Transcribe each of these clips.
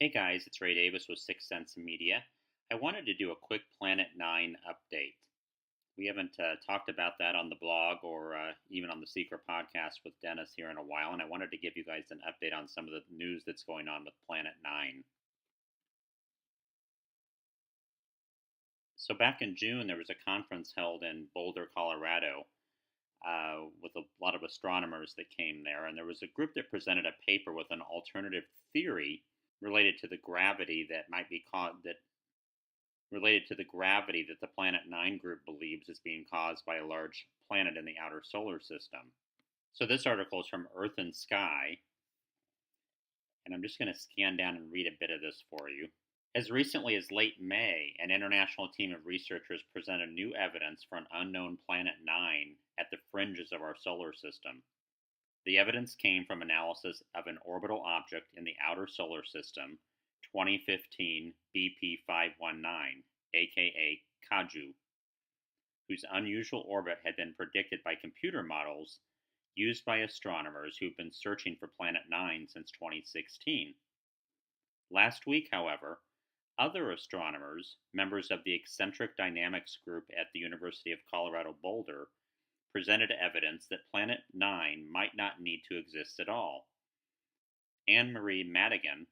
Hey guys, it's Ray Davis with Six Sense Media. I wanted to do a quick Planet 9 update. We haven't talked about that on the blog or even on the Secret podcast with Dennis here in a while, and I wanted to give you guys an update on some of the news that's going on with Planet 9. So, back in June, there was a conference held in Boulder, Colorado, with a lot of astronomers that came there, and there was a group that presented a paper with an alternative theory related to the gravity that might be caught that related to the gravity that the Planet 9 group believes is being caused by a large planet in the outer solar system. So, this article is from Earth and Sky, and I'm just going to scan down and read a bit of this for you. As recently as late May, an international team of researchers presented new evidence for an unknown Planet 9 at the fringes of our solar system. The evidence came from analysis of an orbital object in the outer solar system, 2015 BP519, aka Kaju, whose unusual orbit had been predicted by computer models used by astronomers who've been searching for Planet 9 since 2016. Last week, however, other astronomers, members of the Eccentric Dynamics Group at the University of Colorado Boulder, presented evidence that Planet 9 might not need to exist at all. Anne-Marie Madigan,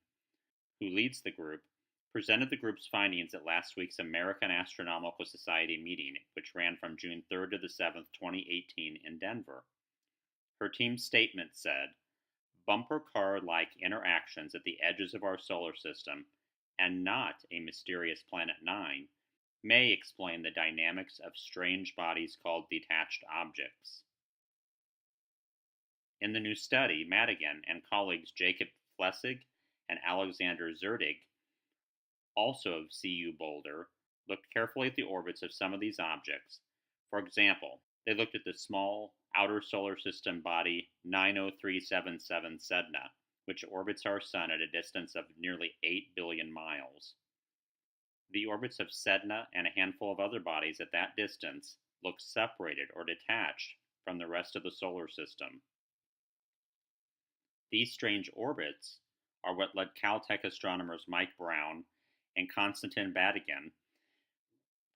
who leads the group, presented the group's findings at last week's American Astronomical Society meeting, which ran from June 3rd to the 7th, 2018 in Denver. Her team's statement said, "Bumper car-like interactions at the edges of our solar system, and not a mysterious Planet 9, may explain the dynamics of strange bodies called detached objects." In the new study, Madigan and colleagues Jacob Flessig and Alexander Zerdig, also of CU Boulder, looked carefully at the orbits of some of these objects. For example, they looked at the small outer solar system body 90377 Sedna, which orbits our Sun at a distance of nearly 8 billion miles. The orbits of Sedna and a handful of other bodies at that distance look separated or detached from the rest of the solar system. These strange orbits are what led Caltech astronomers Mike Brown and Konstantin Batygin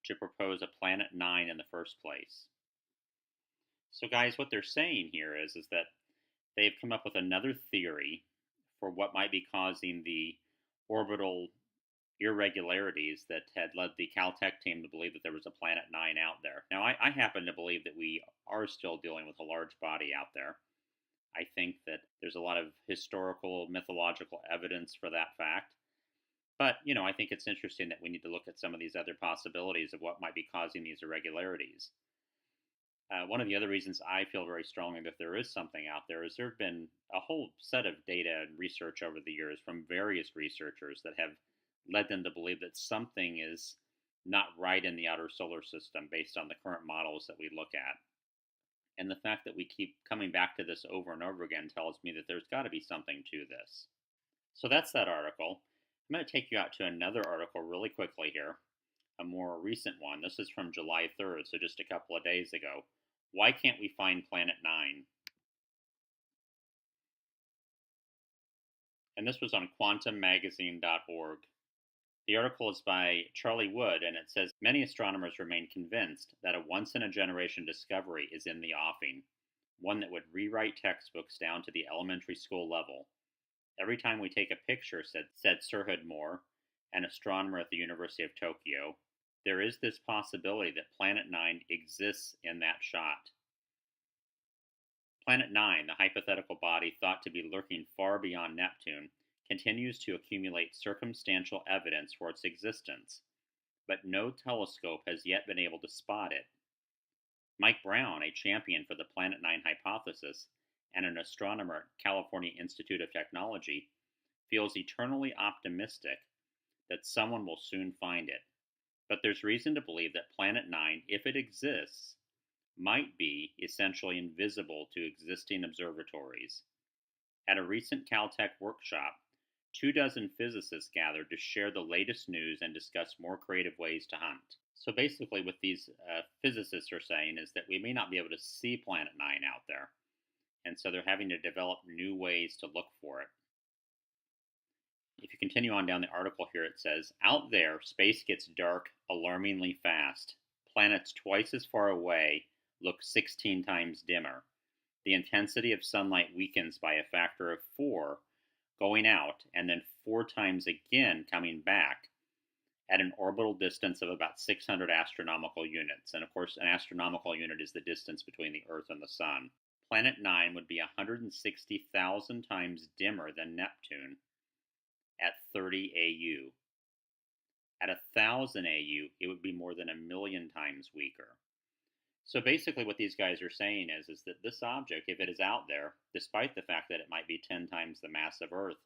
to propose a Planet 9 in the first place. So guys, what they're saying here is that they've come up with another theory for what might be causing the orbital irregularities that had led the Caltech team to believe that there was a Planet 9 out there. Now, I happen to believe that we are still dealing with a large body out there. I think that there's a lot of historical, mythological evidence for that fact. But, I think it's interesting that we need to look at some of these other possibilities of what might be causing these irregularities. One of the other reasons I feel very strongly that there is something out there is there have been a whole set of data and research over the years from various researchers that have led them to believe that something is not right in the outer solar system based on the current models that we look at. And the fact that we keep coming back to this over and over again tells me that there's got to be something to this. So that's that article. I'm going to take you out to another article really quickly here, a more recent one. This is from July 3rd, so just a couple of days ago. Why can't we find Planet 9? And this was on quantummagazine.org. The article is by Charlie Wood, and it says many astronomers remain convinced that a once-in-a-generation discovery is in the offing, one that would rewrite textbooks down to the elementary school level. Every time we take a picture, said Sirhud Moore, an astronomer at the University of Tokyo, there is this possibility that Planet 9 exists in that shot. Planet 9, the hypothetical body thought to be lurking far beyond Neptune, continues to accumulate circumstantial evidence for its existence, but no telescope has yet been able to spot it. Mike Brown, a champion for the Planet 9 hypothesis and an astronomer at California Institute of Technology, feels eternally optimistic that someone will soon find it. But there's reason to believe that Planet 9, if it exists, might be essentially invisible to existing observatories. At a recent Caltech workshop, 24 physicists gathered to share the latest news and discuss more creative ways to hunt. So basically what these physicists are saying is that we may not be able to see Planet 9 out there. And so they're having to develop new ways to look for it. if you continue on down the article here, it says, out there, space gets dark alarmingly fast. Planets twice as far away look 16 times dimmer. The intensity of sunlight weakens by a factor of 4 going out and then 4 times again coming back at an orbital distance of about 600 astronomical units. And of course, an astronomical unit is the distance between the Earth and the Sun. Planet 9 would be 160,000 times dimmer than Neptune at 30 AU. At 1,000 AU, it would be more than a million times weaker. So basically what these guys are saying is that this object, if it is out there, despite the fact that it might be 10 times the mass of Earth,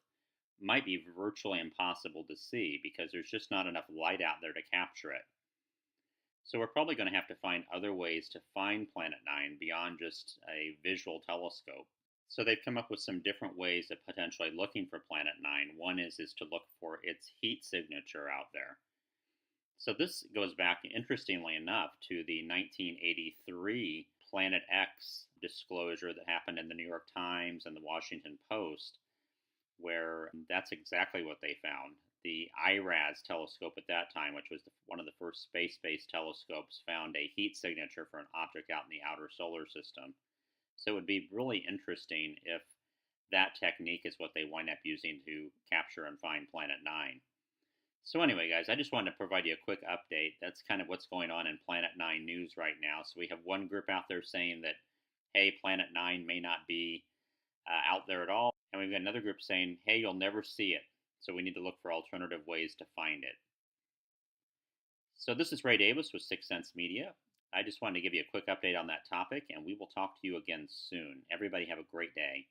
might be virtually impossible to see because there's just not enough light out there to capture it. So we're probably going to have to find other ways to find Planet 9 beyond just a visual telescope. So they've come up with some different ways of potentially looking for Planet 9. One is to look for its heat signature out there. So this goes back, interestingly enough, to the 1983 Planet X disclosure that happened in the New York Times and the Washington Post, where that's exactly what they found. The IRAS telescope at that time, which was one of the first space-based telescopes, found a heat signature for an object out in the outer solar system. So it would be really interesting if that technique is what they wind up using to capture and find Planet 9. So anyway, guys, I just wanted to provide you a quick update. That's kind of what's going on in Planet 9 news right now. So we have one group out there saying that, hey, Planet 9 may not be out there at all. And we've got another group saying, hey, you'll never see it. So we need to look for alternative ways to find it. So this is Ray Davis with Sixth Sense Media. I just wanted to give you a quick update on that topic, and we will talk to you again soon. Everybody have a great day.